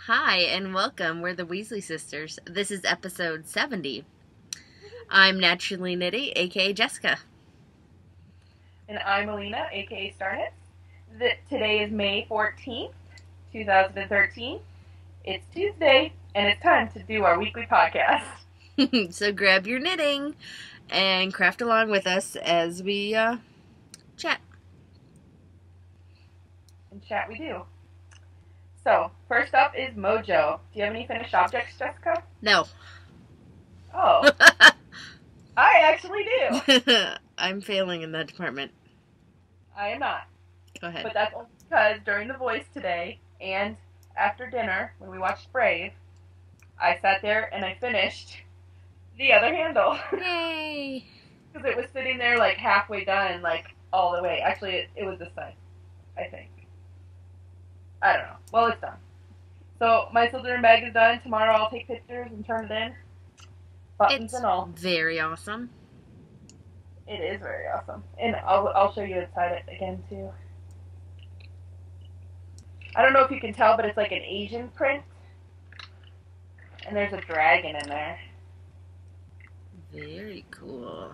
Hi and welcome. We're the Weasley sisters. This is episode 70. I'm Naturally Nitty, aka Jessica. And I'm Allena, aka Starnets. Today is May 14th, 2013. It's Tuesday, and it's time to do our weekly podcast. So grab your knitting and craft along with us as we chat. And chat we do. So, first up is Mojo. Do you have any finished objects, Jessica? No. Oh, I actually do. I'm failing in that department. I am not. Go ahead. But that's only because during The Voice today and after dinner, when we watched Brave, I sat there and I finished the other handle. Yay! Because it was sitting there like halfway done, like all the way. Actually, it was this side, I think. I don't know. Well, it's done. So my Slytherin bag is done. Tomorrow I'll take pictures and turn it in. Buttons It's and all. very awesome. It is very awesome. And I'll show you inside it again, too. I don't know if you can tell, but it's like an Asian print. And there's a dragon in there. Very cool.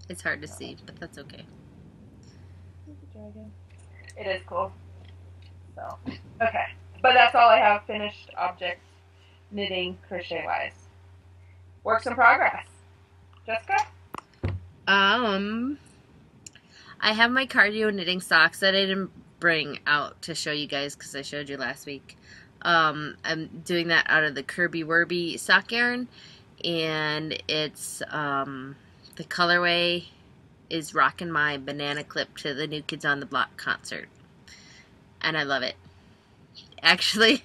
It's hard to see, but that's okay. There's a dragon. It is cool. So, okay. But that's all I have finished objects, knitting, crochet-wise. Works in progress. Jessica? I have my cardio knitting socks that I didn't bring out to show you guys because I showed you last week. I'm doing that out of the Kirby Werby sock yarn, and it's the colorway is rocking my banana clip to the New Kids on the Block concert, and I love it. Actually,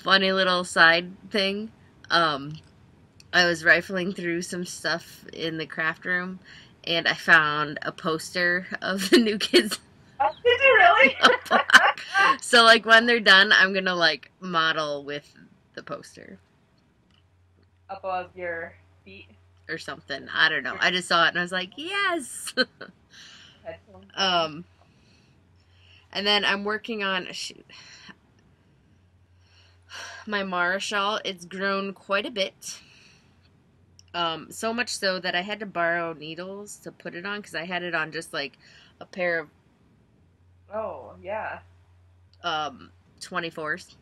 funny little side thing. I was rifling through some stuff in the craft room, and I found a poster of the New Kids. Oh, did you really? So, like, when they're done, I'm gonna, like, model with the poster. Above your feet? Or something. I don't know. I just saw it, and I was like, yes! Headphones. And then I'm working on, shoot, my Mara shawl. It's grown quite a bit. So much so that I had to borrow needles to put it on because I had it on just like a pair of Oh, yeah. 24s.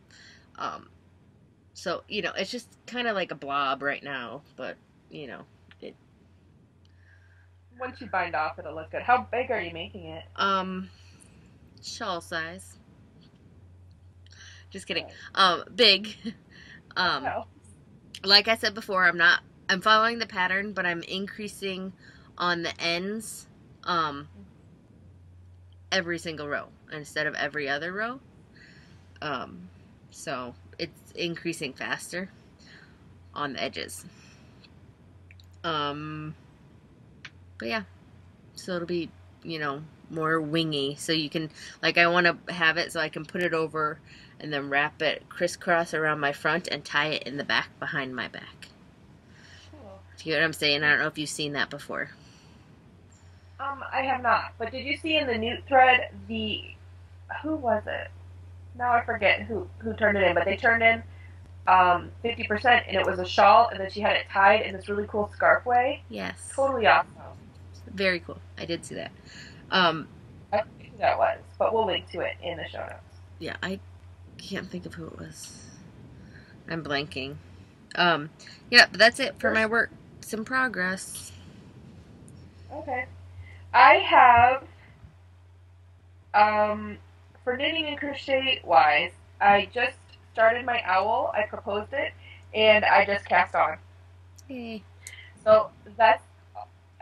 So, you know, it's just kind of like a blob right now, but, you know, it Once you bind off, it'll look good. How big are you making it? shawl size. Just kidding. Right. Big. No. Like I said before, I'm following the pattern, but I'm increasing on the ends, every single row instead of every other row. So it's increasing faster on the edges. But yeah, so it'll be, you know, more wingy. So you can, like, I want to have it so I can put it over and then wrap it crisscross around my front and tie it in the back behind my back. Cool. Do you know what I'm saying? I don't know if you've seen that before. I have not. But did you see in the Newt thread who was it? Now I forget who turned it in, but they turned in 50%, and it was a shawl, and then she had it tied in this really cool scarf way. Yes. Totally awesome. Very cool. I did see that. I forget who that was, but we'll link to it in the show notes. Yeah, I can't think of who it was. I'm blanking. Yeah, but that's it for my work. Some progress. Okay. I have, for knitting and crochet wise, I just started my owl. I proposed it, and I just cast on. Yay. So that's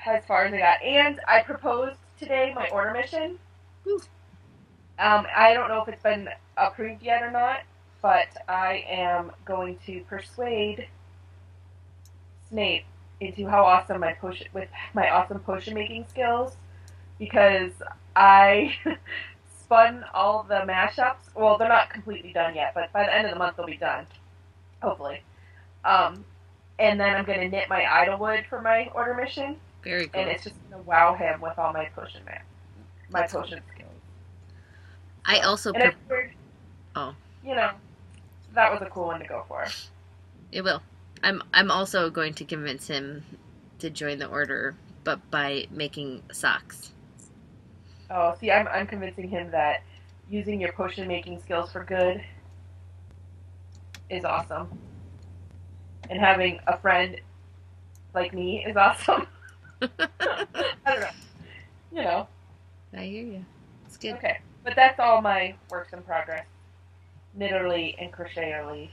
as far as I got. And I proposed today my order mission. Woo. I don't know if it's been approved yet or not, but I am going to persuade Snape into how awesome with my awesome potion making skills, because I spun all the mashups. Well, they're not completely done yet, but by the end of the month they'll be done, hopefully. And then I'm going to knit my Idlewood for my order mission. Very cool. And it's just going to wow him with all my potion potion skills. I also and I figured, oh you know, that was a cool one to go for. It will. I'm also going to convince him to join the order, but by making socks. Oh, see, I'm convincing him that using your potion making skills for good is awesome. And having a friend like me is awesome. I don't know. You know. I hear you. It's good. Okay. But that's all my works in progress. Knitterly and crocheterly.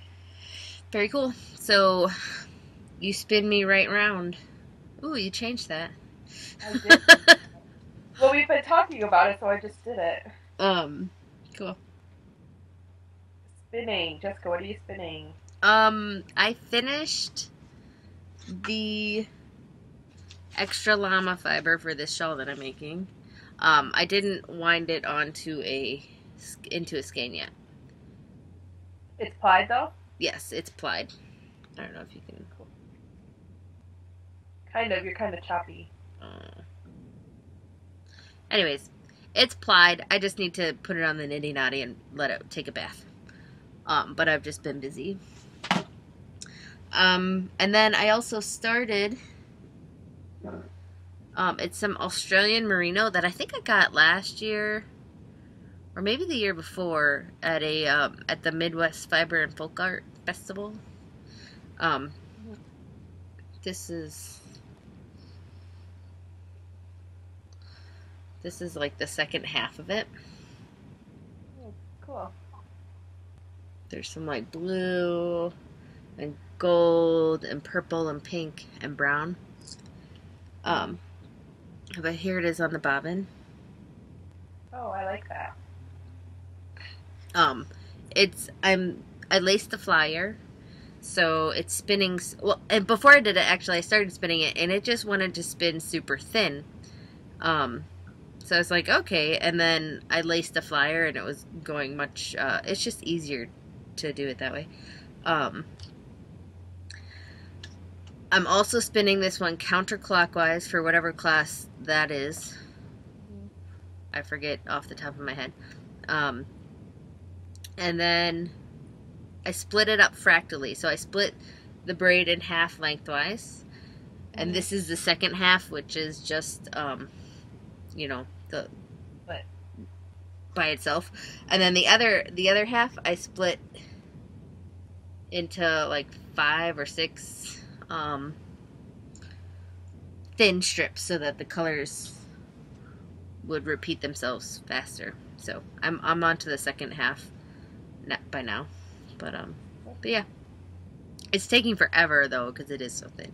Very cool. So, you spin me right round. Ooh, you changed that. I did. Well, we've been talking about it, so I just did it. Cool. Spinning. Jessica, what are you spinning? I finished the extra llama fiber for this shawl that I'm making. I didn't wind it into a skein yet. It's plied, though? Yes, it's plied. I don't know if you can... Cool. Kind of. You're kind of choppy. Anyways, it's plied. I just need to put it on the nitty knotty and let it take a bath. But I've just been busy. And then I also started... it's some Australian merino that I think I got last year, or maybe the year before, at the Midwest Fiber and Folk Art Festival. This is like the second half of it. Oh, cool. There's some like blue and gold and purple and pink and brown. But here it is on the bobbin. Oh, I like that. I laced the flyer, so it's spinning. Well, and before I did it, actually, I started spinning it, and it just wanted to spin super thin. So I was like, okay, and then I laced the flyer, and it was going much. It's just easier to do it that way. I'm also spinning this one counterclockwise for whatever class that is. I forget off the top of my head. And then I split it up fractally. So I split the braid in half lengthwise. And this is the second half, which is just, you know, by itself. And then the other half I split into like 5 or 6 thin strips so that the colors would repeat themselves faster. So I'm on to the second half by now, but yeah, it's taking forever though because it is so thin.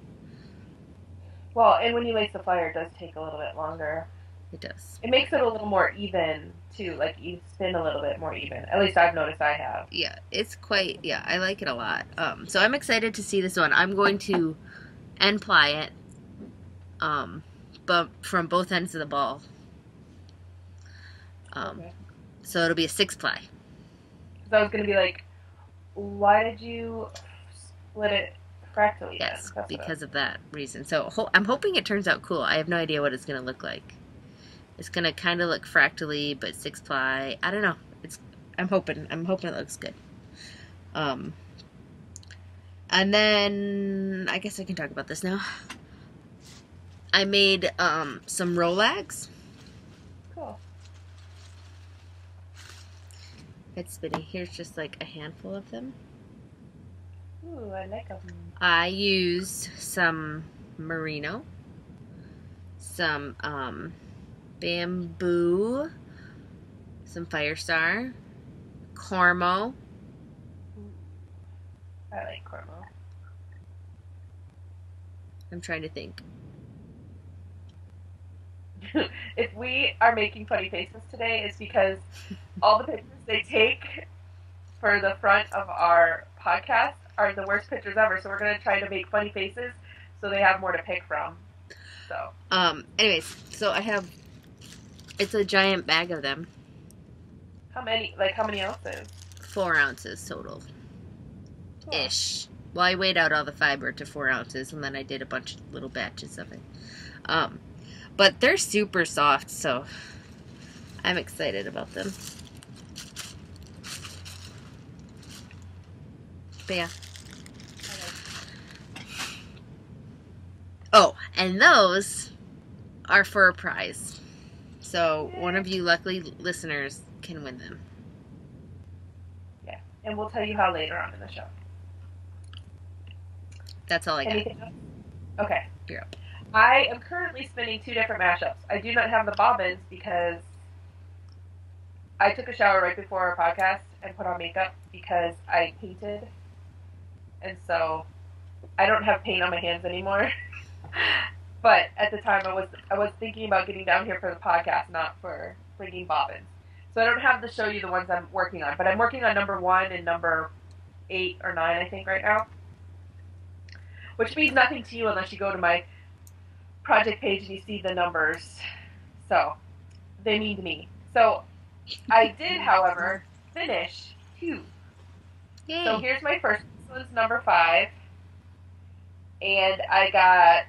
Well, and when you lace the flyer, it does take a little bit longer. It does. It makes it a little more even too. Like you spin a little bit more even. At least I've noticed I have. Yeah, it's quite. Yeah, I like it a lot. So I'm excited to see this one. I'm going to end ply it, but from both ends of the ball. Okay. So it'll be a 6 ply. So I was gonna be like, why did you split it fractally? Yes, because of that reason. So I'm hoping it turns out cool. I have no idea what it's gonna look like. It's gonna kind of look fractally, but 6 ply. I don't know. I'm hoping it looks good. And then I guess I can talk about this now. I made some Rolags. Cool. It's spinning. Here's just like a handful of them. Ooh, I like them. I used some merino, some bamboo, some Firestar, Cormo. I like Cormo. I'm trying to think. If we are making funny faces today, it's because all the pictures they take for the front of our podcast are the worst pictures ever. So we're going to try to make funny faces so they have more to pick from. So. Anyways, so I have. It's a giant bag of them. How many? Like how many ounces? 4 ounces total. Cool. Ish. Well, I weighed out all the fiber to 4 ounces, and then I did a bunch of little batches of it. But they're super soft, so I'm excited about them. But yeah. Oh, and those are for a prize. So one of you lucky listeners can win them. Yeah, and we'll tell you how later on in the show. That's all I got. Anything else? Okay. You're up. I am currently spinning 2 different mashups. I do not have the bobbins because I took a shower right before our podcast and put on makeup because I painted. And so I don't have paint on my hands anymore. But at the time I was thinking about getting down here for the podcast, not for bringing bobbins. So I don't have to show you the ones I'm working on. But I'm working on number 1 and number 8 or 9, I think, right now. Which means nothing to you unless you go to my project page and you see the numbers. So they mean to me. So I did, however, finish 2. Yay. So here's my first. This one's number 5. And I got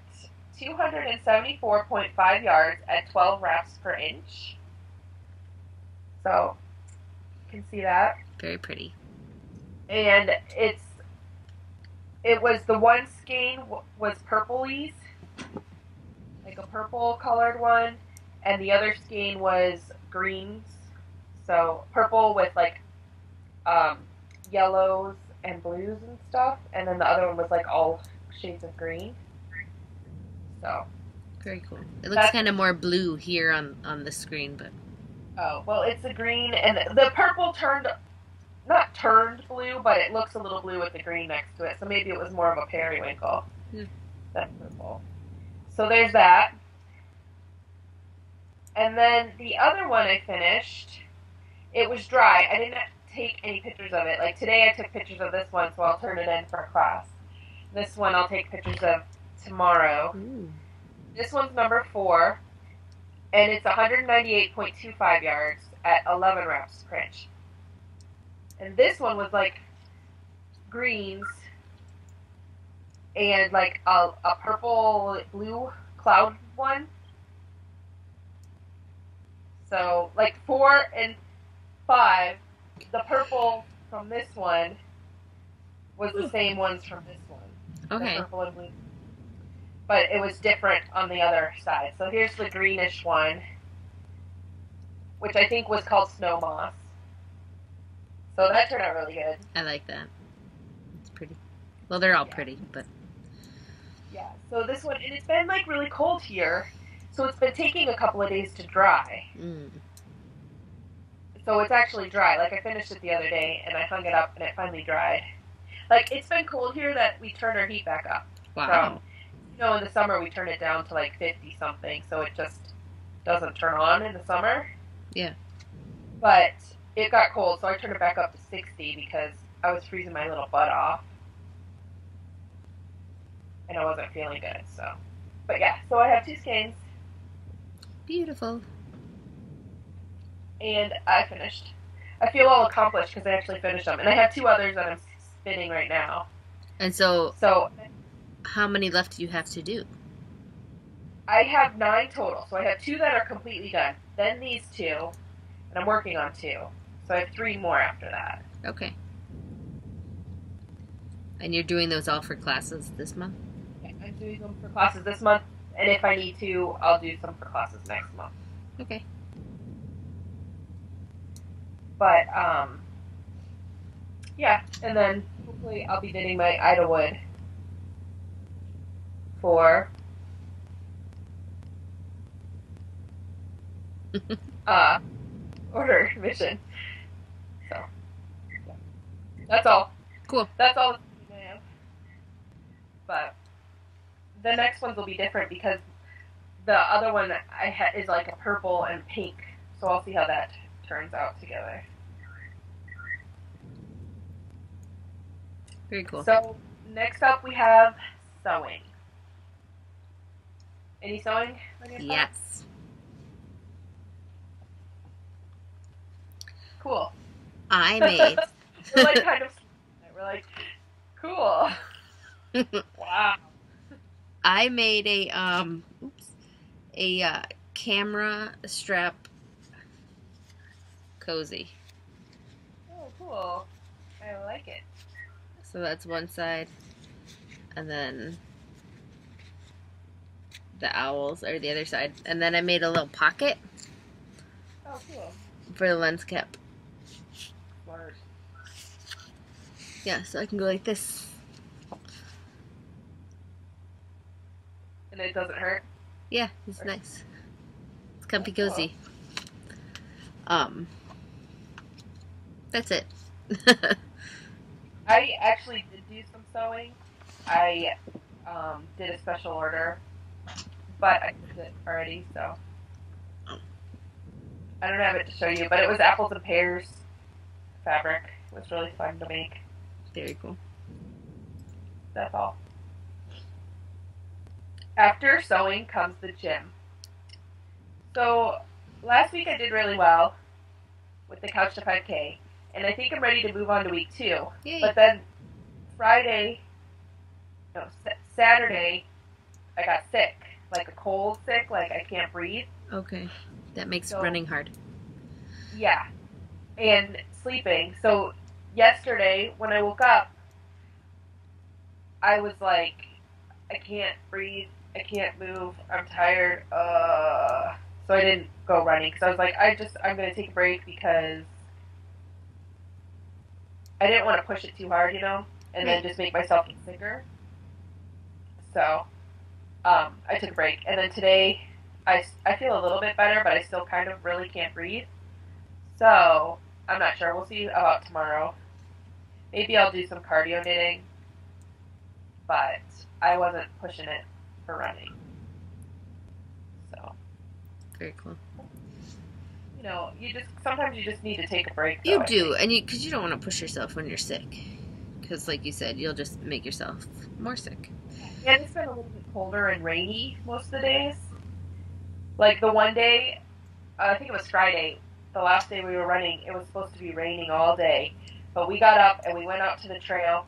274.5 yards at 12 wraps per inch. So you can see that. Very pretty. And it was the one skein was purplies, like a purple colored one, and the other skein was greens. So purple with like yellows and blues and stuff, and then the other one was like all shades of green. So very cool. It looks kind of more blue here on the screen, but oh well, it's a green, and the purple not turned blue, but it looks a little blue with the green next to it. So maybe it was more of a periwinkle than purple. So there's that. And then the other one I finished, it was dry. I didn't take any pictures of it. Like today I took pictures of this one, so I'll turn it in for a class. This one I'll take pictures of tomorrow. Ooh. This one's number 4, and it's 198.25 yards at 11 wraps per inch. And this one was like greens and like a purple blue cloud one. So like 4 and 5, the purple from this one was the same ones from this one. Okay. The purple and blue. But it was different on the other side. So here's the greenish one, which I think was called Snow Moss. So that turned out really good. I like that. It's pretty. Well, they're all pretty, but yeah. So this one, and it's been like really cold here, so it's been taking a couple of days to dry. So it's actually dry. Like I finished it the other day, and I hung it up, and it finally dried. Like it's been cold here that we turn our heat back up. wow. So, in the summer we turn it down to like 50 something, so it just doesn't turn on in the summer. Yeah. But it got cold, so I turned it back up to 60 because I was freezing my little butt off. And I wasn't feeling good, so. But yeah, so I have 2 skeins. Beautiful. And I finished. I feel all accomplished because I actually finished them. And I have 2 others that I'm spinning right now. And so how many left do you have to do? I have 9 total. So I have 2 that are completely done. Then these 2. And I'm working on 2. So I have 3 more after that. Okay. And you're doing those all for classes this month? Yeah, I'm doing them for classes this month. And if I need to, I'll do some for classes next month. Okay. But, yeah. And then hopefully I'll be knitting my Idlewood for order mission. So, yeah. That's all. Cool. That's all I have. But the next ones will be different because the other one is like a purple and pink. So I'll see how that turns out together. Very cool. So next up we have sewing. Any sewing on your Yes. side? Cool. I made. We're like kind of. We're like, cool. Wow. I made a camera strap cozy. Oh, cool. I like it. So that's one side. And then the owls are the other side. And then I made a little pocket. Oh, cool. For the lens cap. Smart. Yeah, so I can go like this. And it doesn't hurt? Yeah, it's nice. It's comfy cozy. That's it. I actually did do some sewing. I did a special order, but I did it already, so I don't have it to show you. But it was apples and pears fabric. It was really fun to make. Very cool. That's all. After sewing comes the gym. So last week I did really well with the Couch to 5K, and I think I'm ready to move on to week 2. Yay. But then Saturday, I got sick, like a cold sick, like I can't breathe. Okay, that makes running hard. Yeah, and sleeping. So yesterday when I woke up, I was like, I can't breathe, I can't move, I'm tired. So I didn't go running because I was like, I'm gonna take a break because I didn't want to push it too hard, you know, and then just make myself get sicker. So I took a break, and then today I feel a little bit better, but I still kind of really can't breathe. So I'm not sure. We'll see about tomorrow. Maybe I'll do some cardio knitting, but I wasn't pushing it for running. So very cool. You know, sometimes you just need to take a break. You do, and because you don't want to push yourself when you're sick, because like you said, you'll just make yourself more sick. And it's been a little bit colder and rainy most of the days. Like the one day, I think it was Friday, the last day we were running, it was supposed to be raining all day. But we got up and we went out to the trail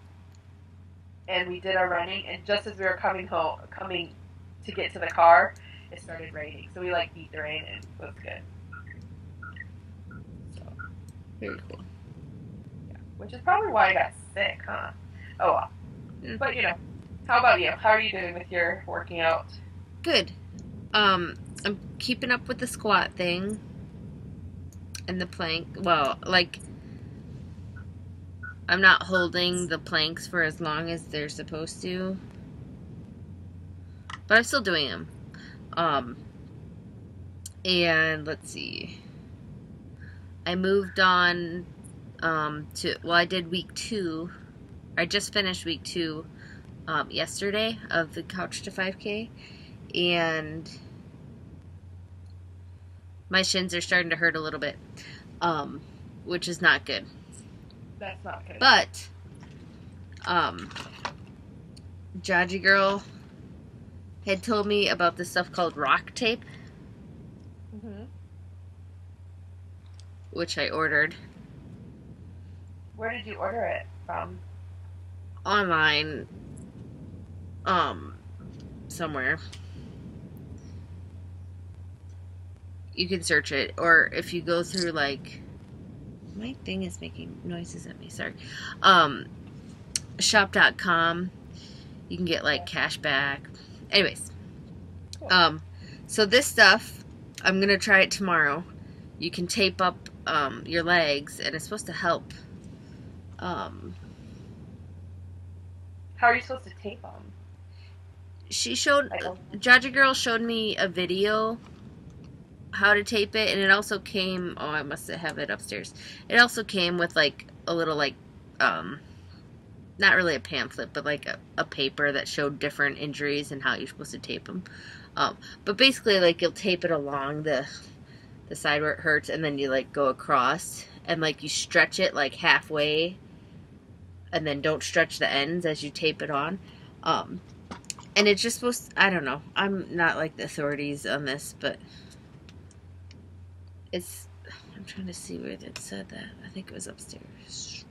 and we did our running, and just as we were coming to get to the car, it started raining. So we like beat the rain, and it was good. So, very cool. Yeah, which is probably why I got sick, huh? Oh well. Yeah. But you know, how about you? How are you doing with your working out? Good. I'm keeping up with the squat thing and the plank. Well, like, I'm not holding the planks for as long as they're supposed to, but I'm still doing them. And let's see. I moved on I did week 2. I just finished week 2 yesterday of the Couch to 5K, and my shins are starting to hurt a little bit, which is not good. That's not good. But Jaji Girl had told me about this stuff called rock tape, which I ordered. Where did you order it from? Online, somewhere. You can search it, or if you go through, like, my thing is making noises at me, sorry. Shop.com, you can get, like, cash back. Anyways, cool. So this stuff, I'm gonna try it tomorrow. You can tape up your legs, and it's supposed to help. How are you supposed to tape them? Jaja Girl showed me a video how to tape it, and it also came, I must have it upstairs. It also came with, like, a little, like, not really a pamphlet, but, like, a paper that showed different injuries and how you're supposed to tape them. But basically, like, you'll tape it along the side where it hurts, and then you, like, go across, and, like, you stretch it, like, halfway, and then don't stretch the ends as you tape it on. And it's just supposed to, I don't know. I'm not, like, the authorities on this, but I'm trying to see where it said that. I think it was upstairs.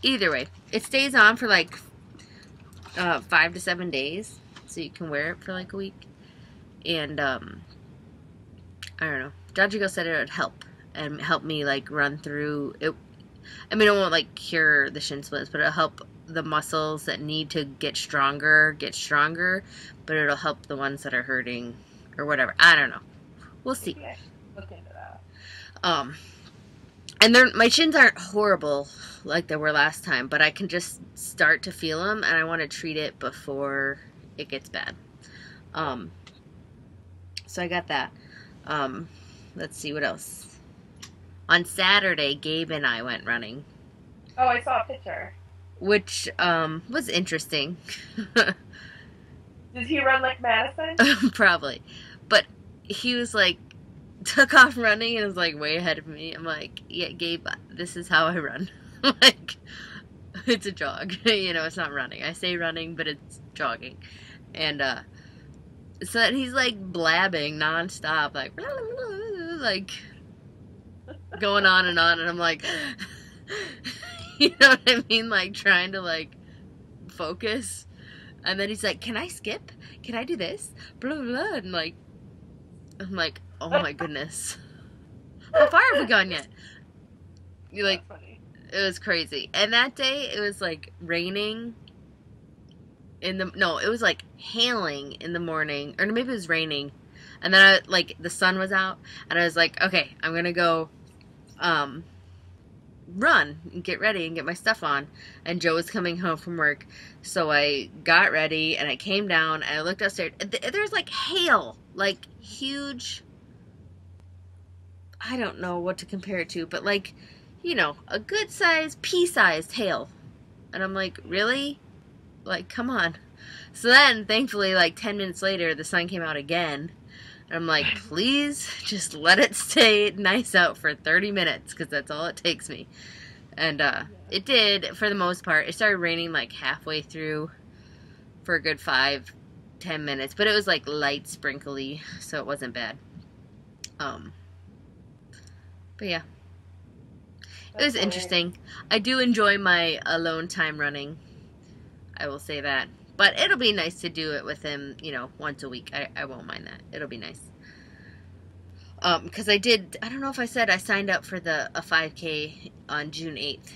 Either way, it stays on for like 5 to 7 days, so you can wear it for like a week. And I don't know. Jajigo said it would help, and help me like run through it. I mean, it won't like cure the shin splints, but it'll help the muscles that need to get stronger, but it'll help the ones that are hurting or whatever. I don't know. We'll see. Maybe I should look into that. And my shins aren't horrible like they were last time, but I can just start to feel them, and I want to treat it before it gets bad. So I got that. Let's see what else. On Saturday, Gabe and I went running. Oh, I saw a picture. Which was interesting. Did he run like Madison? Probably. But he was like, took off running and was like way ahead of me. I'm like, yeah, Gabe, this is how I run. Like, it's a jog. You know, it's not running. I say running, but it's jogging. And so then he's like blabbing nonstop, like, like going on, and I'm like, you know what I mean? Like trying to like focus. And then he's like, can I skip? Can I do this? Blah, blah, blah. And like, I'm like, oh my goodness. How far have we gone yet? You like, it was crazy. And that day it was like raining no, it was like hailing in the morning, or maybe it was raining. And then the sun was out, and I was like, okay, I'm gonna go run and get ready and get my stuff on. And Joe was coming home from work, so I got ready and I came down and I looked upstairs. There's like hail, like huge, I don't know what to compare it to, but like, you know, a good size, pea-sized hail. And I'm like, really? Like, come on. So then, thankfully, like 10 minutes later, the sun came out again. And I'm like, please, just let it stay nice out for 30 minutes, because that's all it takes me. And it did, for the most part. It started raining like halfway through for a good 5-10 minutes. But it was like light sprinkly, so it wasn't bad. But yeah. It was interesting. I do enjoy my alone time running. I will say that. But it'll be nice to do it with him, you know, once a week. I won't mind that. It'll be nice. Because I don't know if I said I signed up for a 5K on June 8th.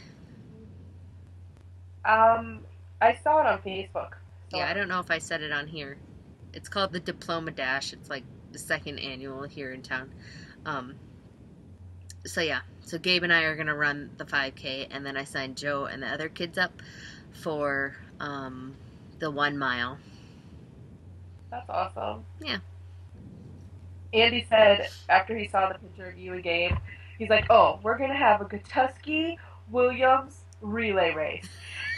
I saw it on Facebook. So. Yeah, I don't know if I said it on here. It's called the Diploma Dash. It's like the second annual here in town. So yeah, so Gabe and I are going to run the 5K, and then I signed Joe and the other kids up for the 1 mile. That's awesome. Yeah. Andy said after he saw the picture of you and Gabe, he's like, oh, we're going to have a Gutowski Williams relay race.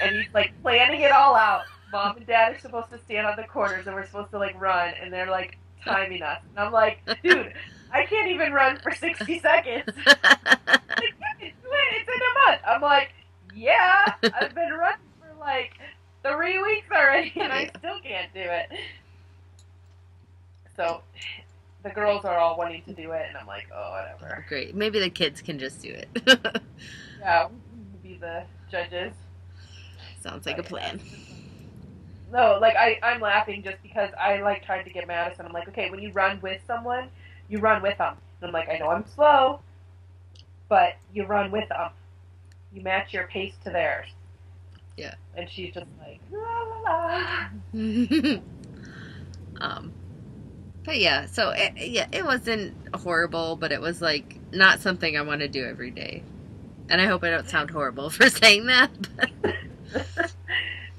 And he's like planning it all out. Mom and Dad are supposed to stand on the corners and we're supposed to like run, and they're like timing us. And I'm like, dude, I can't even run for 60 seconds. Like, it's in a month. I'm like, yeah, I've been running for like 3 weeks already, and I still can't do it. So the girls are all wanting to do it, and I'm like, oh, whatever. Great. Maybe the kids can just do it. Yeah, we'll be the judges. Sounds like a plan. No, like, I'm laughing just because I, like, tried to get Madison. I'm like, okay, when you run with someone, you run with them. And I'm like, I know I'm slow, but you run with them. You match your pace to theirs. Yeah. And she's just like, la, la, la. But yeah, so it wasn't horrible, but it was like not something I want to do every day. And I hope I don't sound horrible for saying that.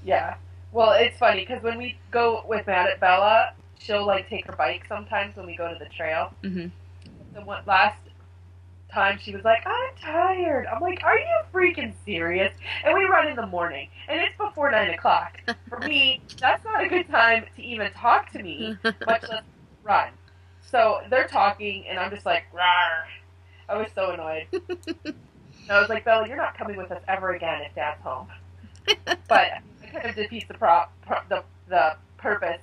Yeah. Well, it's funny because when we go with Bella, she'll like take her bike sometimes when we go to the trail. Mm-hmm. The last time she was like, I'm tired. I'm like, are you freaking serious? And we run in the morning, and it's before 9 o'clock. For me, that's not a good time to even talk to me, much less run. So they're talking, and I'm just like, rawr. I was so annoyed. I was like, Bella, you're not coming with us ever again if Dad's home. But it kind of defeats the purpose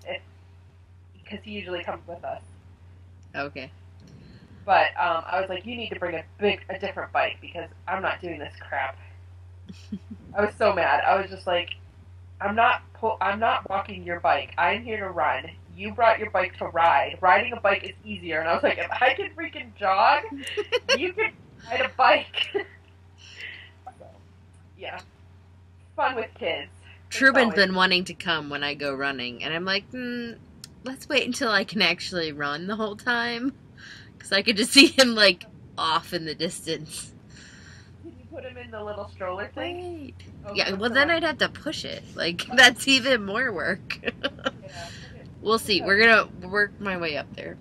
because he usually comes with us. Okay. But I was like, you need to bring a different bike because I'm not doing this crap. I was so mad. I was just like, I'm not walking your bike. I'm here to run. You brought your bike to ride. Riding a bike is easier. And I was like, if I can freaking jog, you can ride a bike. So, yeah, fun with kids. Truman's been wanting to come when I go running, and I'm like, let's wait until I can actually run the whole time, because I could just see him, like, off in the distance. Can you put him in the little stroller thing? Wait. Oh, Yeah, well, then I'd have to push it. Like, that's even more work. Yeah. We'll see. We're going to work my way up there.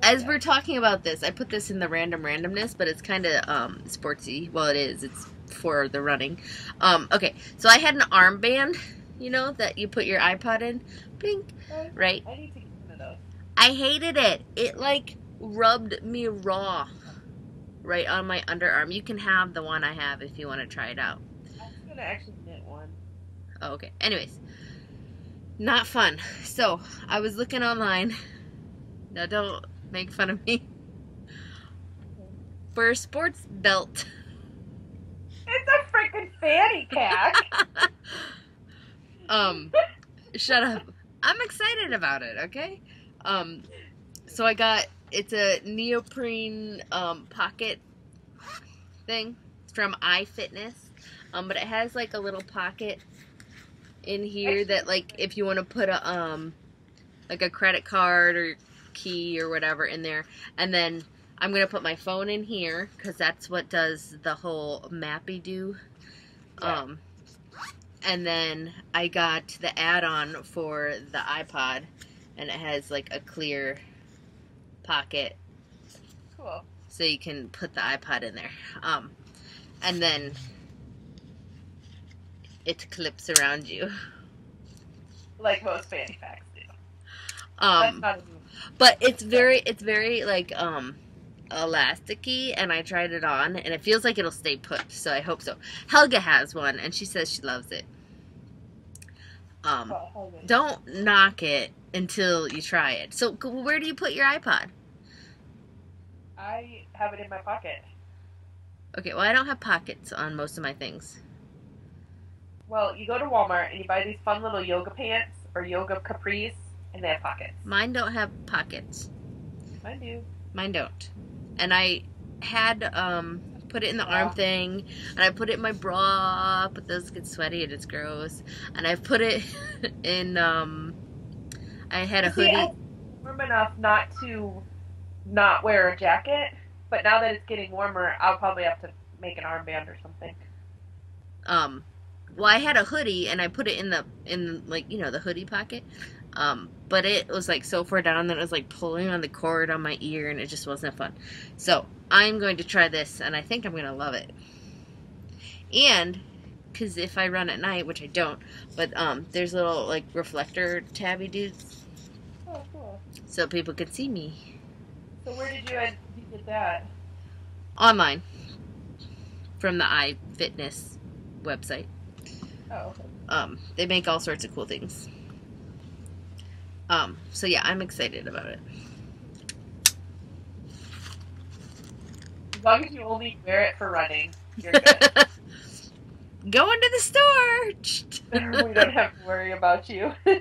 As we're talking about this, I put this in the random randomness, but it's kind of sportsy. Well, it is. It's for the running. Okay, so I had an armband, you know, that you put your iPod in. Blink. Right? I need to get one of those. I hated it. It, like, rubbed me raw right on my underarm. You can have the one I have if you want to try it out. I was going to actually knit one. Oh, okay. Anyways. Not fun. So, I was looking online. Now, don't make fun of me. For a sports belt. It's a freaking fanny pack. Shut up. I'm excited about it, okay? So I got, it's a neoprene, pocket thing from iFitness. But it has, like, a little pocket in here that, like, if you want to put a, like a credit card or key or whatever in there. And then I'm going to put my phone in here because that's what does the whole mappy do. Yeah. And then I got the add-on for the iPod, and it has, like, a clear pocket. Cool. So you can put the iPod in there. And then it clips around you. Like most fanny packs do. That's not but it's very like elasticy, and I tried it on and it feels like it'll stay put, so I hope so. Helga has one and she says she loves it. Don't knock it until you try it. So where do you put your iPod? I have it in my pocket. Okay, well, I don't have pockets on most of my things. Well, you go to Walmart and you buy these fun little yoga pants or yoga capris, and they have pockets. Mine don't have pockets. Mine do. Mine don't. And I had put it in the arm thing, and I put it in my bra, but those get sweaty and it's gross. And I put it in I had a hoodie. I'm warm enough not to not wear a jacket, but now that it's getting warmer, I'll probably have to make an armband or something. Well, I had a hoodie and I put it in like, you know, the hoodie pocket. But it was like so far down that it was like pulling on the cord on my ear, and it just wasn't fun. So I'm going to try this, and I think I'm going to love it. And because if I run at night, which I don't, but there's little like reflector tabby dudes. Oh, cool. So people can see me. So where did you get that? Online. From the iFitness website. Oh, okay. They make all sorts of cool things. So yeah, I'm excited about it. As long as you only wear it for running, you're good. Going to the store! We don't have to worry about you. You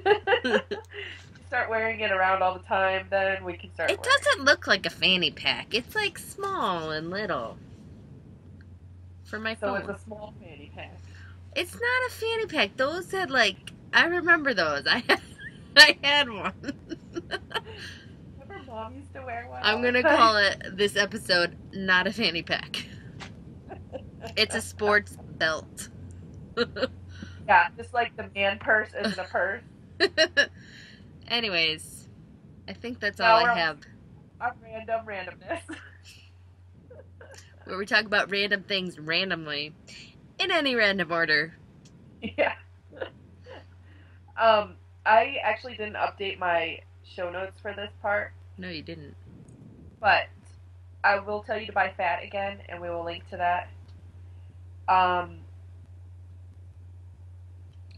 start wearing it around all the time, then we can start It doesn't look like a fanny pack. It's like small and little. For my phone. So it's a small fanny pack. It's not a fanny pack. Those had like, I remember those. I had one. Remember Mom used to wear one? I'm going to call it, this episode, Not a Fanny Pack. It's a sports belt. Yeah, just like the man purse isn't a purse. Anyways, I think that's all I have. Our randomness. Where we talk about random things randomly, in any random order. Yeah. I actually didn't update my show notes for this part. No, you didn't. But I will tell you to buy Fat again, and we will link to that.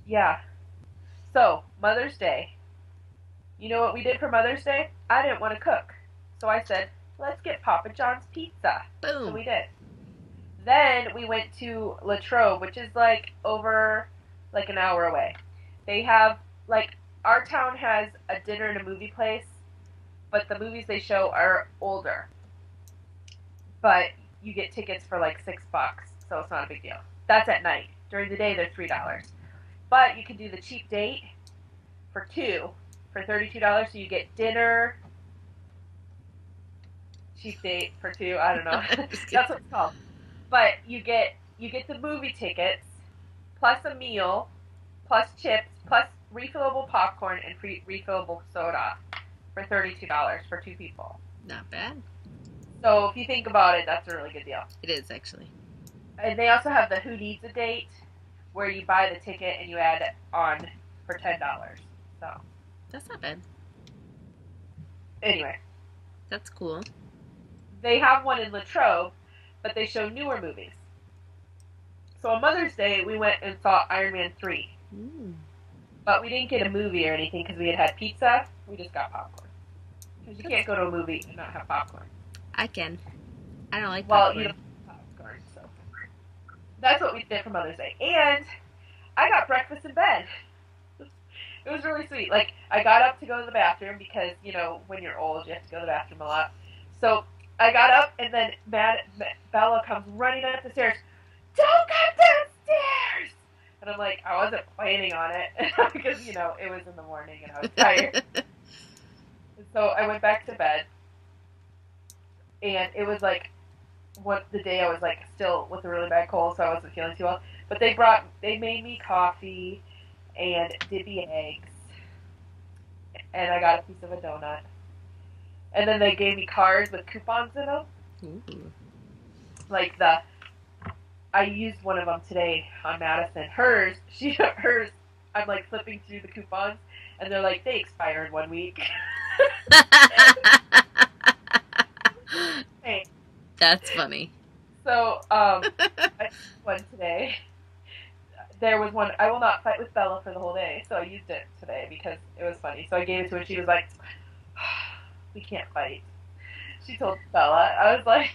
Yeah. So, Mother's Day. You know what we did for Mother's Day? I didn't want to cook. So I said, let's get Papa John's pizza. Boom. So we did. Then we went to La Trobe, which is like over like an hour away. They have, like, our town has a dinner and a movie place, but the movies they show are older. but you get tickets for like $6, so it's not a big deal. That's at night. During the day, they're $3. But you can do the cheap date for two for $32, so you get dinner. Cheap date for two, I don't know. That's what it's called. But you get the movie tickets plus a meal plus chips plus refillable popcorn and refillable soda for $32 for two people. Not bad. So if you think about it, that's a really good deal. It is, actually. And they also have the Who Needs a Date, where you buy the ticket and you add it on for $10. So that's not bad. Anyway, that's cool. They have one in Latrobe, but they show newer movies. So on Mother's Day, we went and saw Iron Man 3. But we didn't get a movie or anything because we had pizza. We just got popcorn. Because you can't go to a movie and not have popcorn. I can. I don't like popcorn. Well, you don't have popcorn, so. That's what we did for Mother's Day. And I got breakfast in bed. It was really sweet. Like, I got up to go to the bathroom because, you know, when you're old, you have to go to the bathroom a lot. So I got up, and then Bella comes running up the stairs. Don't come downstairs! And I'm like, I wasn't planning on it because, you know, it was in the morning and I was tired. So I went back to bed, and it was like the day I was like still with a really bad cold, so I wasn't feeling too well. But they made me coffee and dippy eggs, and I got a piece of a donut. And then they gave me cards with coupons in them. Ooh. Like I used one of them today on Madison. Hers, I'm like flipping through the coupons, and they're like, they expire in 1 week. Hey. That's funny. So, I used one today. There was one, I will not fight with Bella for the whole day, so I used it today because it was funny. So I gave it to her, and she was like, we can't fight. She told Bella. I was like...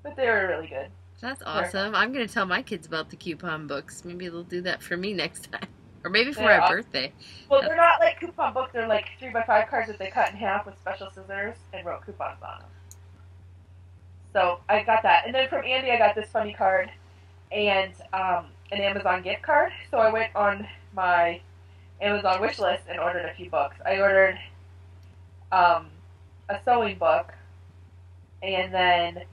But they were really good. That's awesome. I'm going to tell my kids about the coupon books. Maybe they'll do that for me next time. Or maybe for my birthday. Well, they're not like coupon books. They're like 3x5 cards that they cut in half with special scissors and wrote coupons on them. So I got that. And then from Andy, I got this funny card and an Amazon gift card. So I went on my Amazon wish list and ordered a few books. I ordered a sewing book, and then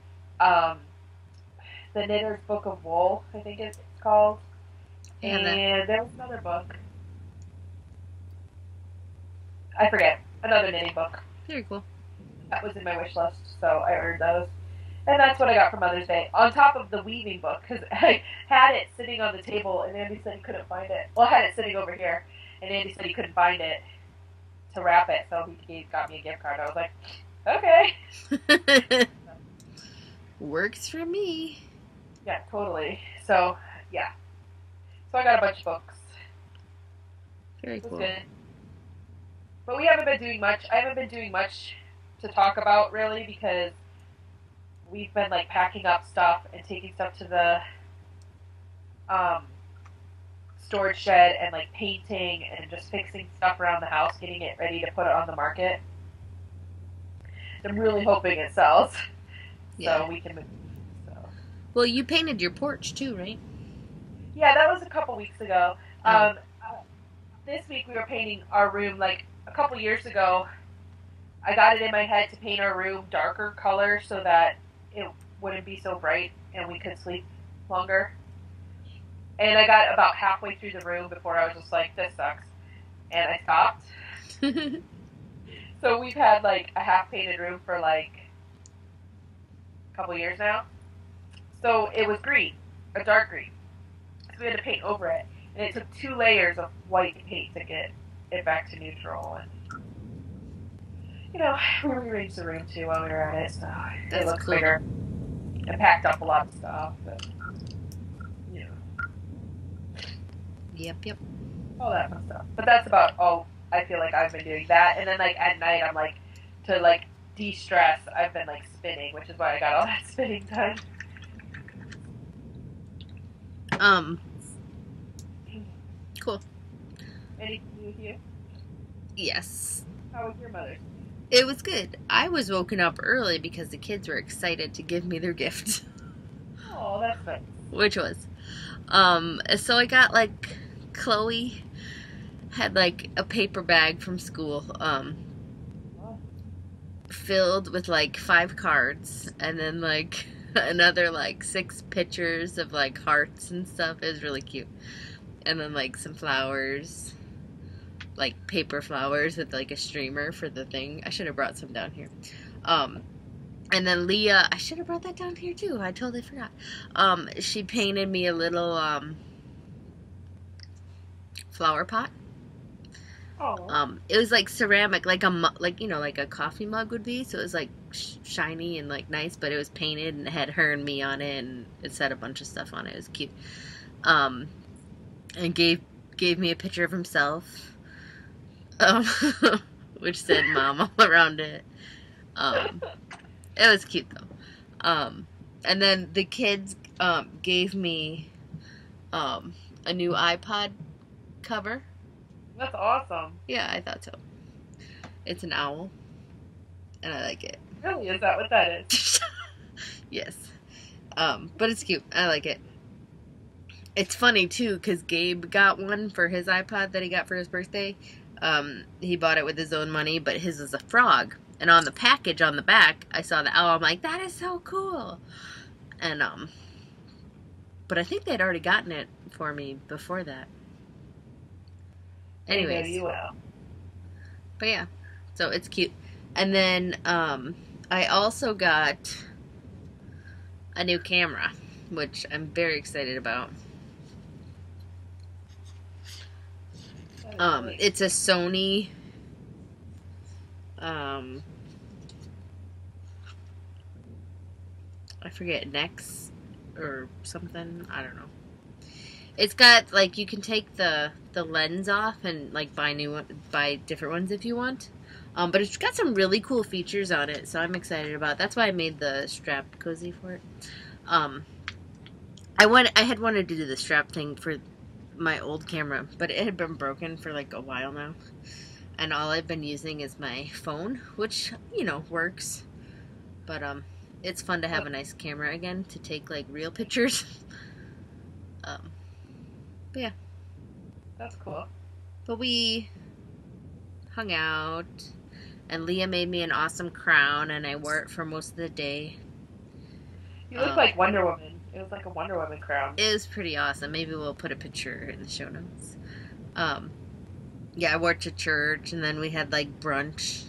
the Knitter's Book of Wool, I think it's called. And there was another book. I forget. Another knitting book. Very cool. That was in my wish list, so I ordered those. And that's what I got for Mother's Day. On top of the weaving book, because I had it sitting on the table, and Andy said he couldn't find it. Well, I had it sitting over here, and Andy said he couldn't find it to wrap it, so he got me a gift card. I was like, okay. Works for me. Yeah, totally. So, yeah. So I got a bunch of books. Very cool. Good. But we haven't been doing much. I haven't been doing much to talk about, really, because we've been, like, packing up stuff and taking stuff to the storage shed and, like, painting and just fixing stuff around the house, getting it ready to put it on the market. I'm really hoping it sells. Yeah. So we can move. So. Well, you painted your porch, too, right? Yeah, that was a couple weeks ago. This week we were painting our room. Like a couple years ago, I got it in my head to paint our room darker color so that it wouldn't be so bright and we could sleep longer. And I got about halfway through the room before I was just like, this sucks. And I stopped. So we've had like a half painted room for like a couple years now. So it was green, a dark green. So we had to paint over it. And it took 2 layers of white paint to get it back to neutral. And, you know, we rearranged the room too while we were at it, so it looks cool. Bigger. I packed up a lot of stuff, but, you know. Yep. All that fun stuff. But that's about all I feel like I've been doing. That, and then, like, at night, I'm, like, to, like, de-stress, I've been, like, spinning, which is why I got all that spinning time. Cool. Anything with you? Yes. How was your Mother's It was good. I was woken up early because the kids were excited to give me their gift. Oh, that's nice. Which was, so I got like, Chloe had like a paper bag from school, filled with like 5 cards, and then like another like 6 pictures of like hearts and stuff. It was really cute. And then like some flowers, like paper flowers with like a streamer for the thing. I should have brought some down here. And then Leah, I should have brought that down here too. I totally forgot. She painted me a little flower pot. Oh. It was like ceramic, like like like a coffee mug would be. So it was like shiny and like nice, but it was painted and it had her and me on it, and it said a bunch of stuff on it. It was cute. And gave me a picture of himself, which said "Mom" all around it. It was cute though. And then the kids gave me a new iPod cover. That's awesome. Yeah, I thought so. It's an owl, and I like it. Really? Is that what that is? Yes. But it's cute. I like it. It's funny too, because Gabe got one for his iPod that he got for his birthday. He bought it with his own money, but his is a frog. And on the package on the back, I saw the owl. I'm like, that is so cool. And but I think they'd already gotten it for me before that. Anyways. Maybe you will. But yeah, so it's cute. And then I also got a new camera, which I'm very excited about. It's a Sony I forget, Nex or something. I don't know. It's got like, you can take the lens off and like buy different ones if you want. But it's got some really cool features on it, so I'm excited about it. That's why I made the strap cozy for it. I had wanted to do the strap thing for my old camera, but it had been broken for like a while now. And all I've been using is my phone, which, works. But it's fun to have a nice camera again to take like real pictures. But yeah. That's cool. But we hung out, and Leah made me an awesome crown, and I wore it for most of the day. You look like Wonder Woman. It was like a Wonder Woman crown. It was pretty awesome. Maybe we'll put a picture in the show notes. Yeah, I wore it to church, and then we had like brunch.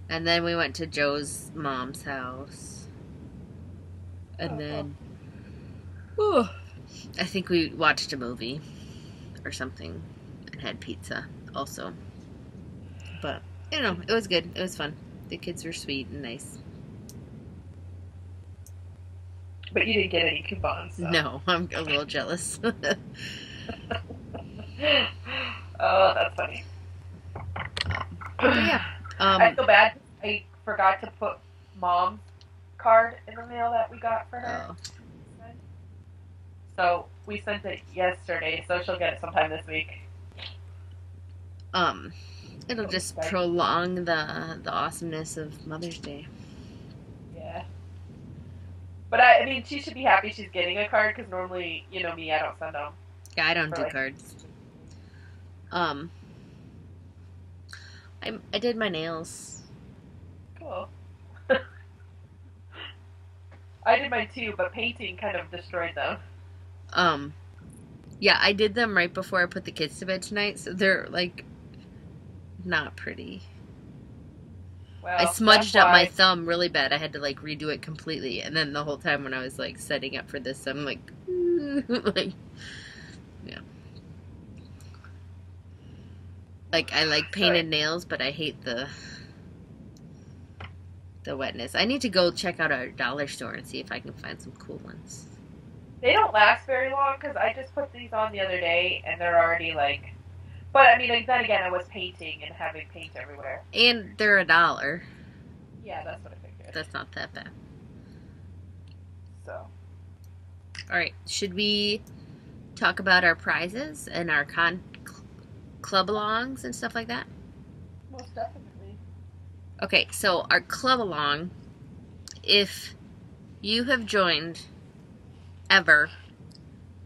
And then we went to Joe's mom's house. And then I think we watched a movie or something and had pizza also. But, it was good. It was fun. The kids were sweet and nice. But you didn't get any coupons. So. No, I'm a little jealous. Oh, that's funny. Yeah. I feel bad. I forgot to put Mom's card in the mail that we got for her. Oh. So we sent it yesterday, so she'll get it sometime this week. It'll just prolong the awesomeness of Mother's Day. Yeah. But I mean, she should be happy she's getting a card, because normally, me, I don't send them. Yeah, I don't do cards. I did my nails. Cool. I did mine too, but painting kind of destroyed them. Yeah, I did them right before I put the kids to bed tonight, so they're like not pretty. Well, I smudged up my thumb really bad. I had to like redo it completely, and then the whole time when I was like setting up for this, I'm like, like, yeah. Like, I like painted nails, but I hate the wetness. I need to go check out our dollar store and see if I can find some cool ones. They don't last very long, because I just put these on the other day, and they're already like... But, I mean, then again, I was painting and having paint everywhere. And they're $1. Yeah, that's what I figured. That's not that bad. So. Alright, should we talk about our prizes and our club alongs and stuff like that? Most definitely. Okay, so our club along, if you have joined ever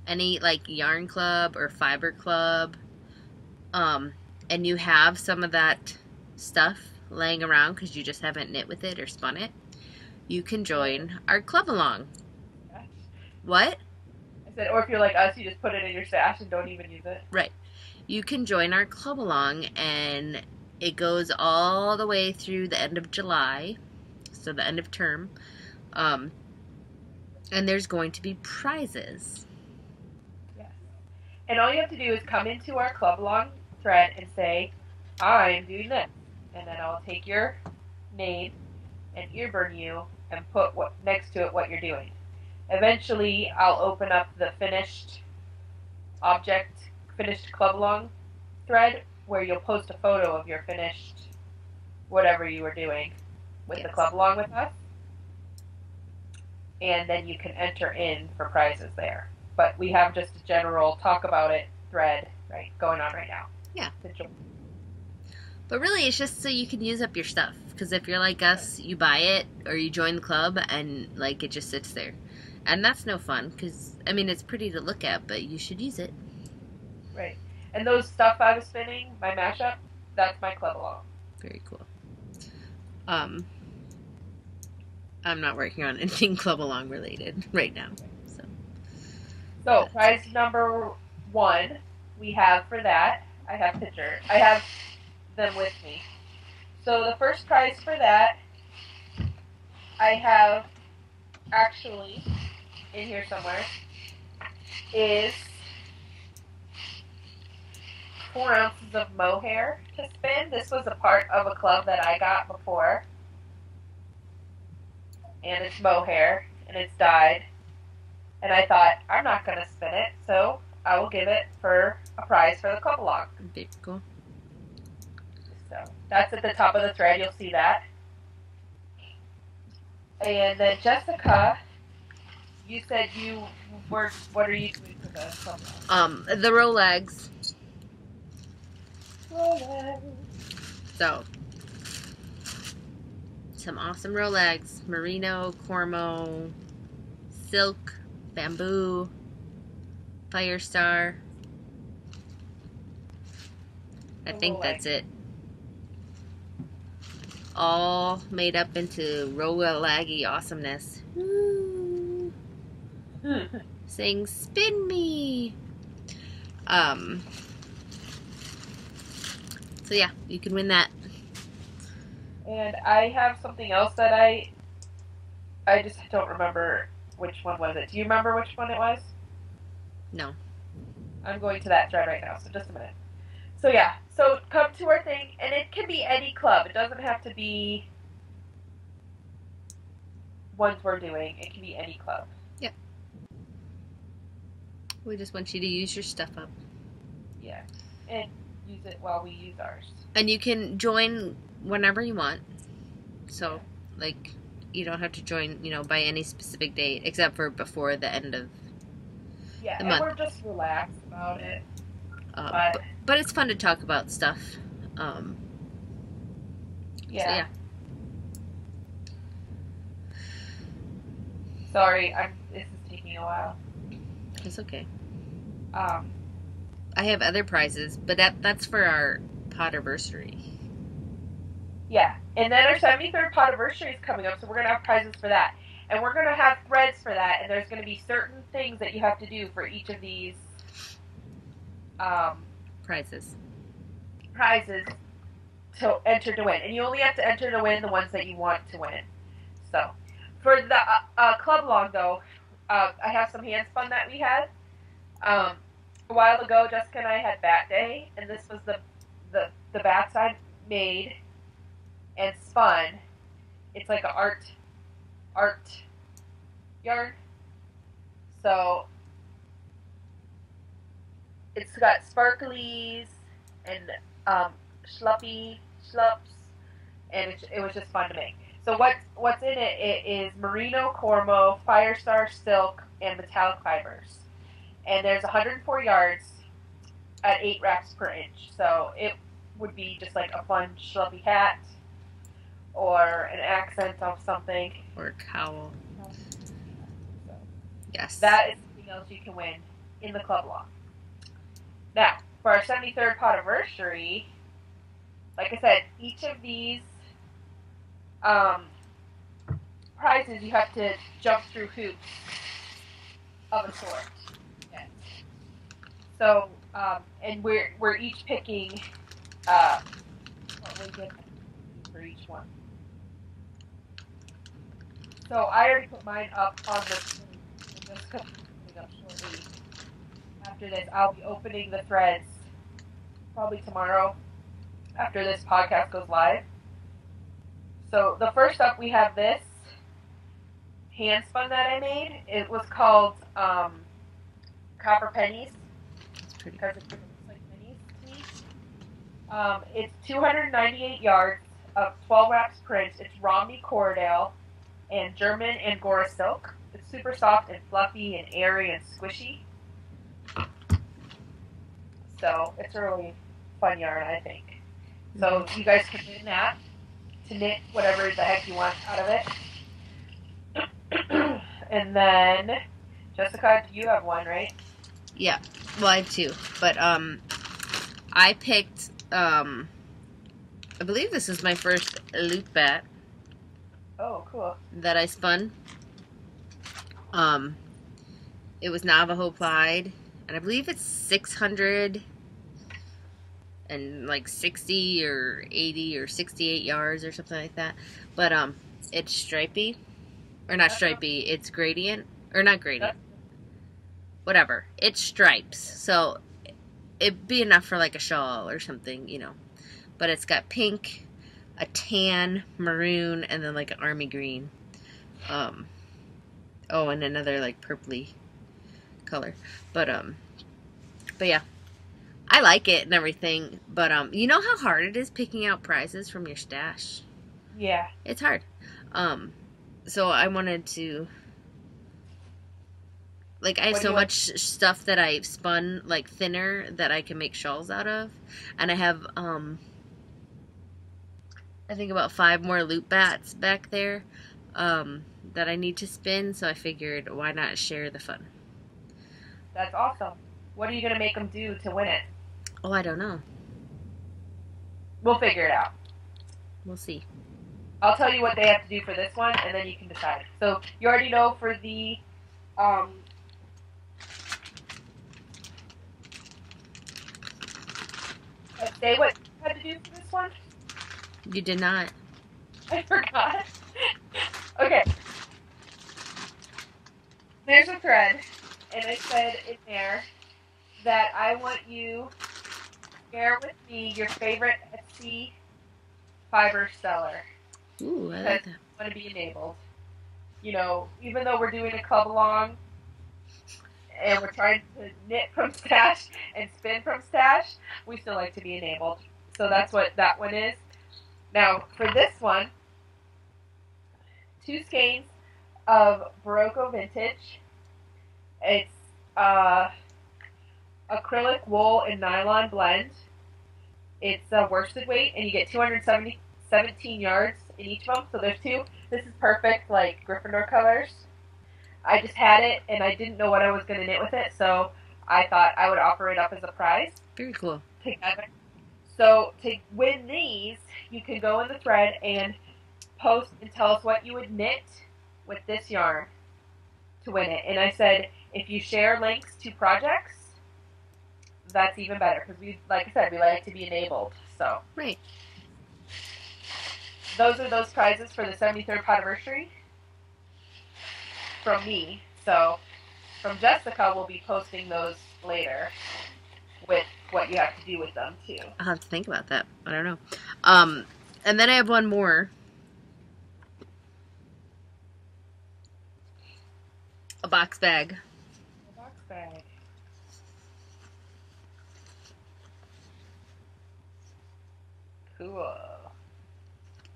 any like yarn club or fiber club, and you have some of that stuff laying around because you just haven't knit with it or spun it, you can join our club along. What? I said, or if you're like us, you just put it in your stash and don't even use it. Right. You can join our club along, and it goes all the way through the end of July, so the end of term. And there's going to be prizes. Yes. And all you have to do is come into our club along thread and say, I'm doing this. And then I'll take your name and earburn you and put what next to it what you're doing. Eventually, I'll open up the finished club along thread where you'll post a photo of your finished whatever you were doing with the club along with us. And then you can enter in for prizes there. But we have just a general talk about it thread going on right now. Yeah. But really, it's just so you can use up your stuff. Because if you're like us, you buy it or you join the club and like it just sits there. And that's no fun because, I mean, it's pretty to look at, but you should use it. Right. And those stuff I was spinning, my mashup, that's my club along. Very cool. I'm not working on anything club along related right now. So prize number 1 we have for that. I have them with me. So the first prize for that, I have actually in here somewhere, is 4 ounces of mohair to spin. This was a part of a club that I got before. And it's mohair, and it's dyed. And I thought, I'm not going to spin it, so I will give it for a prize for the club along. Very cool. So that's at the top of the thread. You'll see that. And then Jessica, you said you were, what are you doing for the club along? The Rolegs. So, some awesome Rolegs. Merino, Cormo, Silk, Bamboo, Firestar. I think that's it. All made up into Roleggy awesomeness. Woo. Saying, spin me! So yeah, you can win that. And I have something else that I just don't remember which one was it. Do you remember which one it was? No. I'm going to that thread right now, so just a minute. So yeah, so come to our thing, and it can be any club. It doesn't have to be ones we're doing. It can be any club. Yep. We just want you to use your stuff up. Yeah, and use it while we use ours. And you can join whenever you want. So, like, you don't have to join, by any specific date, except for before the end of the month. We're just relaxed about it. But it's fun to talk about stuff. Yeah. So, yeah. Sorry, this is taking a while. It's okay. I have other prizes, but that's for our Potterversary. Yeah, and then our 73rd Potterversary is coming up, so we're going to have prizes for that. And we're going to have threads for that, and there's going to be certain things that you have to do for each of these prizes to enter to win. And you only have to enter to win the ones that you want to win. So, for the club log, though, I have some hand spun that we had. A while ago, Jessica and I had bat day, and this was the bats I made and spun. It's like an art yarn. So it's got sparklies and schlups, and it was just fun to make. So what's in it? It is merino, cormo, firestar, silk, and metallic fibers. And there's 104 yards at 8 wraps per inch. So it would be just like a fun schluppy hat, or an accent of something. Or a cowl. So Yes. that is something else you can win in the club along. Now, for our 73rd podiversary, like I said, each of these prizes you have to jump through hoops of a sort. Yes. So, and we're each picking what we get for each one. So I already put mine up on the screen. Just coming up shortly. After this, I'll be opening the threads probably tomorrow after this podcast goes live. So the first up, we have this hand spun that I made. It was called Copper Pennies. It's pretty. Because it looks like pennies to me. It's 298 yards of 12 wraps print. It's Romney Corridale and German Angora silk. It's super soft and fluffy and airy and squishy. So it's a really fun yarn, I think. So you guys can win that to knit whatever the heck you want out of it. And then, Jessica, you have one, right? Yeah. Well, I have two. But I picked, I believe this is my first loop bat. Oh, cool. That I spun. It was Navajo Plied, and I believe it's 600 and like 60 or 80 or 68 yards or something like that. But it's stripy, or not stripy. It's gradient, or not gradient. Whatever. It's stripes, so it'd be enough for like a shawl or something, you know. But it's got pink, a tan, maroon, and then like an army green. Oh, and another like purpley color. But yeah, I like it and everything. But you know how hard it is picking out prizes from your stash? Yeah. It's hard. So I wanted to, like, I have so much stuff that I've spun like thinner that I can make shawls out of, and I have I think about 5 more loop bats back there that I need to spin, so I figured why not share the fun. That's awesome. What are you going to make them do to win it? Oh, I don't know. We'll figure it out. We'll see. I'll tell you what they have to do for this one, and then you can decide. So you already know for the say what you had to do for this one? You did not. I forgot. Okay. There's a thread, and I said in there that I want you to share with me your favorite Etsy fiber seller. Ooh, I like that. I want to be enabled. You know, even though we're doing a club along and we're trying to knit from stash and spin from stash, we still like to be enabled. So that's what that one is. Now, for this one, 2 skeins of Barocco Vintage. It's acrylic wool and nylon blend. It's a worsted weight, and you get 217 yards in each of them. So there's 2. This is perfect, like Gryffindor colors. I just had it, and I didn't know what I was going to knit with it, so I thought I would offer it up as a prize. Very cool. So to win these, you can go in the thread and post and tell us what you would knit with this yarn to win it. And I said, if you share links to projects, that's even better, because we, like I said, we like to be enabled. So right. Those are those prizes for the 73rd podiversary from me. So from Jessica, we'll be posting those later with what you have to do with them too. I'll have to think about that. I don't know. And then I have one more. A box bag. A box bag. Cool.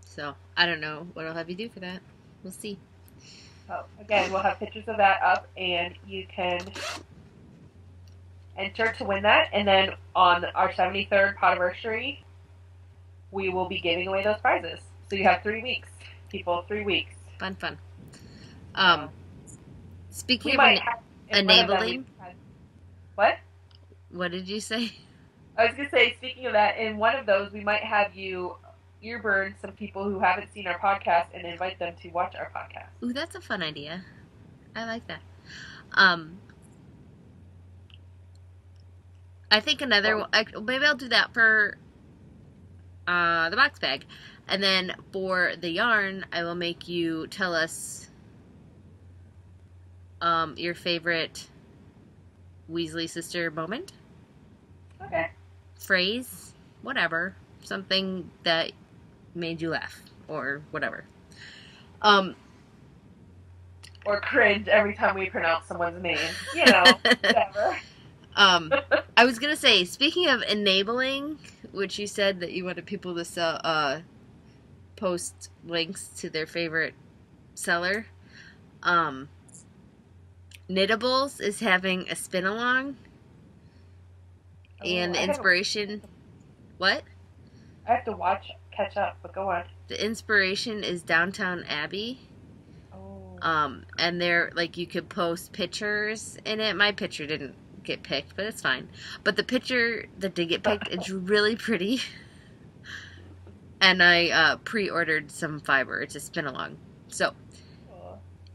So, I don't know what I'll have you do for that. We'll see. Oh, again, we'll have pictures of that up, and you can enter to win that. And then on our 73rd podiversary, we will be giving away those prizes. So you have 3 weeks, people. 3 weeks. Fun, fun. Uh, Speaking we of might have in one of them. enabling, What? what did you say? I was gonna say, speaking of that, in one of those, we might have you earburn some people who haven't seen our podcast and invite them to watch our podcast. Ooh, that's a fun idea. I like that. I think another maybe I'll do that for the box bag, and then for the yarn, I will make you tell us your favorite Weasley sister moment. Okay. Phrase, whatever, something that made you laugh or whatever. Or cringe every time we pronounce someone's name. You know, whatever. I was gonna say, speaking of enabling, which you said that you wanted people to sell, post links to their favorite seller. Knittables is having a spin along, and the inspiration. What? I have to catch up, but go on. The inspiration is Downtown Abbey. And they're like, you could post pictures in it. My picture didn't get picked, but it's fine. But the picture that did get picked is really pretty. And I pre-ordered some fiber to spin along. So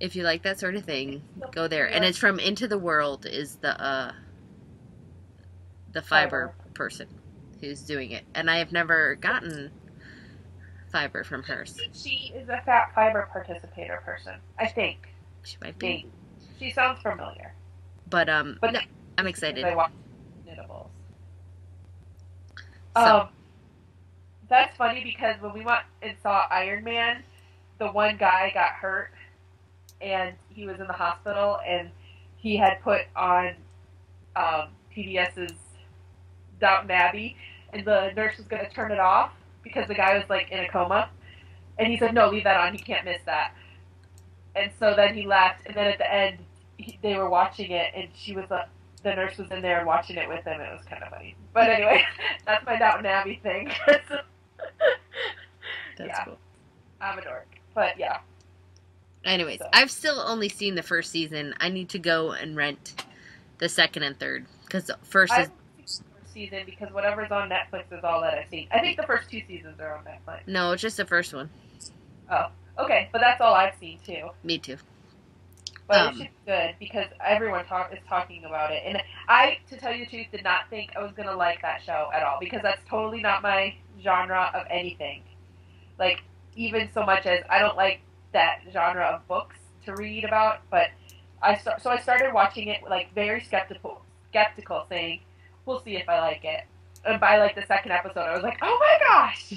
if you like that sort of thing, go there. And it's from Into the World is the fiber person who's doing it. And I have never gotten fiber from hers. She is a fat fiber participator person, I think. She might be. She sounds familiar. But no, I'm excited. I watch Knittables. So. That's funny because when we went and saw Iron Man, the one guy got hurt and he was in the hospital and he had put on PBS's Downton Abbey and the nurse was going to turn it off because the guy was like in a coma. And he said, no, leave that on. He can't miss that. And so then he left. And then at the end, they were watching it and the nurse was in there and watching it with him. It was kind of funny. But anyway, that's my Downton Abbey thing. That's cool. I'm a dork. But yeah. Anyways, so. I've still only seen the first season. I need to go and rent the second and third. Because the first is... season because whatever's on Netflix is all that I've seen. I think the first 2 seasons are on Netflix. No, it's just the first one. Oh, okay. But that's all I've seen, too. Me too. But it's just good because everyone is talking about it. And I, to tell you the truth, did not think I was going to like that show at all because that's totally not my genre of anything. Like, even so much as I don't like that genre of books to read about, but I started watching it, like, very skeptical, saying, we'll see if I like it. And by, like, the second episode, I was like, oh my gosh!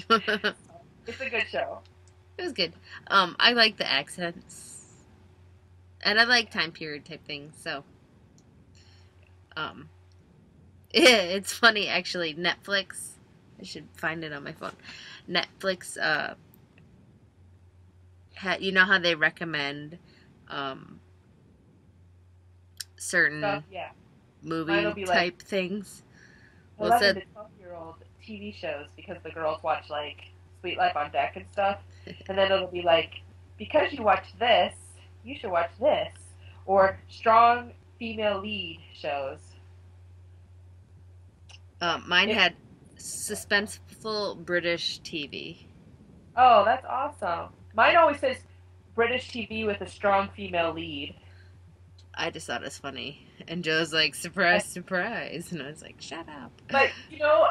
It's a good show. It was good. I like the accents. And I like time period type things, so. It's funny, actually. Netflix, I should find it on my phone. Netflix, you know how they recommend certain stuff, yeah. movie type things? 11 to 12-year-old TV shows because the girls watch, like, Sweet Life on Deck and stuff. And then it'll be like, because you watch this, you should watch this. Or strong female lead shows. Mine had suspenseful British TV. Oh, that's awesome. Mine always says British TV with a strong female lead. I just thought it was funny. And Joe's like, surprise, surprise. And I was like, shut up. But, you know,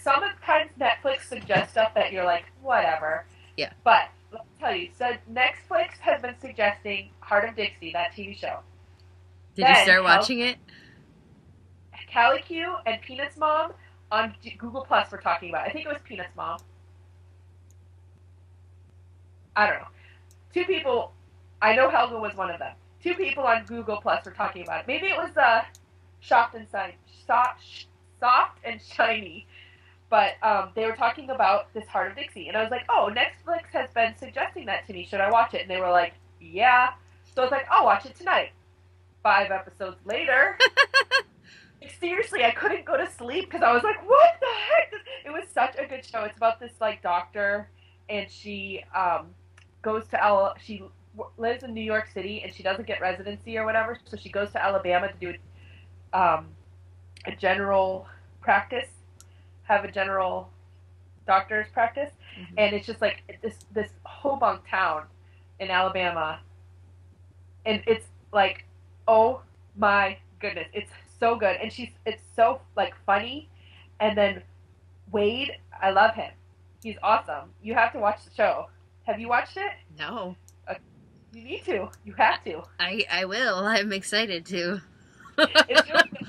sometimes Netflix suggests stuff that you're like, whatever. Yeah. But, let me tell you, so Netflix has been suggesting Heart of Dixie, that TV show. Did you start watching it? Callie Q and Peanuts Mom on Google Plus were talking about it. I think it was Peanuts Mom. I don't know. 2 people, I know Helga was one of them. 2 people on Google Plus were talking about it. Maybe it was Soft and Shiny. But they were talking about this Heart of Dixie. And I was like, oh, Netflix has been suggesting that to me. Should I watch it? And they were like, yeah. So I was like, I'll watch it tonight. 5 episodes later. Seriously, I couldn't go to sleep because I was like, what the heck? It was such a good show. It's about this, like, doctor and she she lives in New York City, and she doesn't get residency or whatever, so she goes to Alabama to do a general practice, have a general doctor's practice, and it's just like this Hobunk town in Alabama, and it's like, oh my goodness, it's so good, and it's so like funny, and then Wade, I love him, he's awesome. You have to watch the show. Have you watched it? No. You need to. You have to. I will. I'm excited to. It's really good.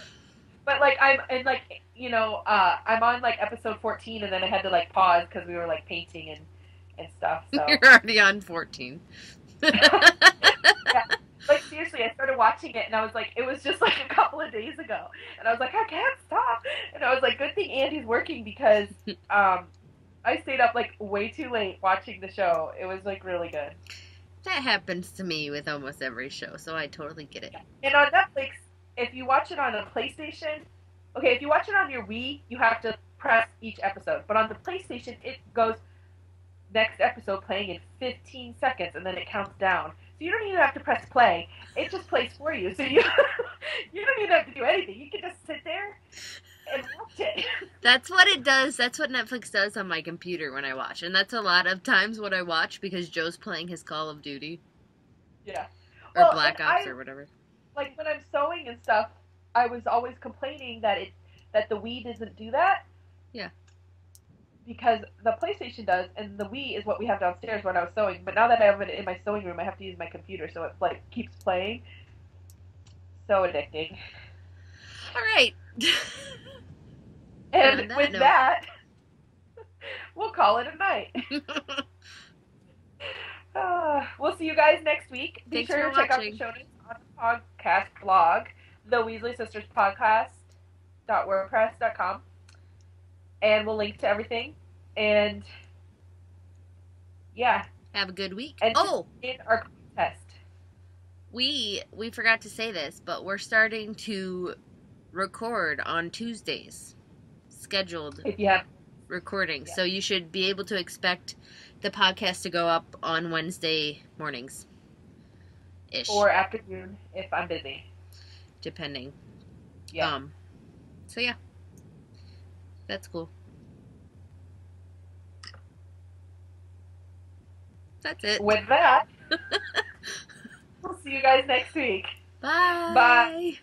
But like I'm and like I'm on like episode 14, and then I had to like pause because we were like painting and stuff. So You're already on 14. yeah. Like seriously, I started watching it and I was like, it was just like a couple of days ago, and I was like, I can't stop. And I was like, good thing Andy's working because I stayed up like way too late watching the show. It was like really good. That happens to me with almost every show, so I totally get it. And on Netflix, if you watch it on a PlayStation, okay, if you watch it on your Wii, you have to press each episode. But on the PlayStation, it goes next episode playing in 15 seconds, and then it counts down. So you don't even have to press play. It just plays for you. So you you don't even have to do anything. You can just sit there and watch it. That's what it does. That's what Netflix does on my computer when I watch. And that's a lot of times what I watch because Joe's playing his Call of Duty. Yeah. Or well, Black Ops or whatever. Like when I'm sewing and stuff, I was always complaining that the Wii doesn't do that. Yeah. Because the PlayStation does, and the Wii is what we have downstairs when I was sewing. But now that I have it in my sewing room, I have to use my computer, so it like keeps playing. So addicting. All right. And with that, we'll call it a night. We'll see you guys next week. Be sure to check out the show notes on the podcast blog, the Weasley Sisters Podcast.wordpress.com. And we'll link to everything. And yeah. Have a good week. And in our contest. We forgot to say this, but we're starting to record on Tuesdays. Scheduled if you have recordings. Yeah. So you should be able to expect the podcast to go up on Wednesday mornings. Ish. Or afternoon if I'm busy. Depending. Yeah. So yeah. That's cool. That's it. With that, we'll see you guys next week. Bye. Bye.